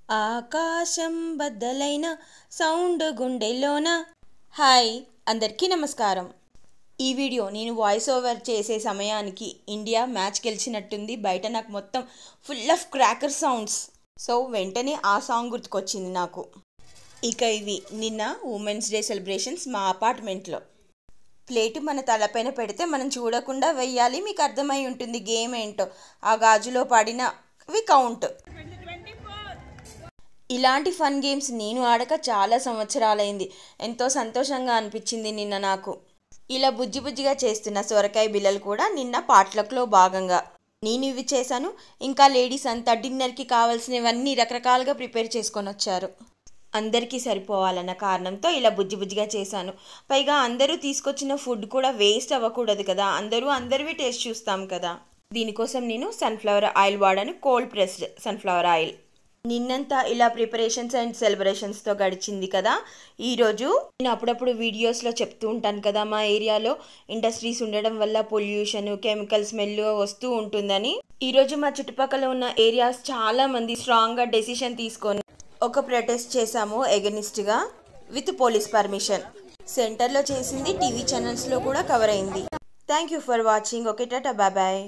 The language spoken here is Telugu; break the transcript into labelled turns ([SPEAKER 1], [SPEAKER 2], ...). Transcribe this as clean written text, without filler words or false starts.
[SPEAKER 1] ఆకాశం బద్దలైన సౌండ్ గుండెల్లోన. హాయ్, అందరికీ నమస్కారం. ఈ వీడియో నేను వాయిస్ ఓవర్ చేసే సమయానికి ఇండియా మ్యాచ్ గెలిచినట్టుంది. బయట నాకు మొత్తం full of cracker sounds. So వెంటనే ఆ సాంగ్ గుర్తుకొచ్చింది నాకు. ఇక ఇవి నిన్న ఉమెన్స్ డే సెలబ్రేషన్స్ మా అపార్ట్మెంట్లో. ప్లేటు మన తలపైన పెడితే మనం చూడకుండా వెయ్యాలి. మీకు అర్థమై ఉంటుంది గేమ్ ఏంటో. ఆ గాజులో పడినవి కౌంట్. ఇలాంటి ఫన్ గేమ్స్ నేను ఆడక చాలా సంవత్సరాలైంది. ఎంతో సంతోషంగా అనిపించింది నిన్న నాకు. ఇలా బుజ్జి బుజ్జిగా చేస్తున్న సొరకాయ బిళ్ళలు కూడా నిన్న పాట్లక్లో భాగంగా నేను ఇవి చేశాను. ఇంకా లేడీస్ అంతా డిన్నర్కి కావాల్సినవన్నీ రకరకాలుగా ప్రిపేర్ చేసుకొని వచ్చారు. అందరికీ సరిపోవాలన్న కారణంతో ఇలా బుజ్జి బుజ్జిగా చేశాను. పైగా అందరూ తీసుకొచ్చిన ఫుడ్ కూడా వేస్ట్ అవ్వకూడదు కదా. అందరివి టేస్ట్ చూస్తాం కదా. దీనికోసం నేను సన్ఫ్లవర్ ఆయిల్ వాడాను. Cold pressed sunflower oil. నిన్నంతా ఇలా ప్రిపరేషన్స్ అండ్ సెలబ్రేషన్స్తో గడిచింది కదా. ఈరోజు నేను అప్పుడప్పుడు వీడియోస్లో చెప్తూ ఉంటాను కదా, మా ఏరియాలో ఇండస్ట్రీస్ ఉండడం వల్ల పొల్యూషన్, కెమికల్ స్మెల్ వస్తూ ఉంటుందని. ఈరోజు మా చుట్టుపక్కల ఉన్న ఏరియాస్ చాలా మంది స్ట్రాంగ్గా డెసిషన్ తీసుకొని ఒక ప్రొటెస్ట్ చేశాము ఎగనిస్ట్గా, విత్ పోలీస్ పర్మిషన్. సెంటర్లో చేసింది టీవీ ఛానల్స్లో కూడా కవర్ అయింది. Thank you for watching. Okay, tata, bye bye.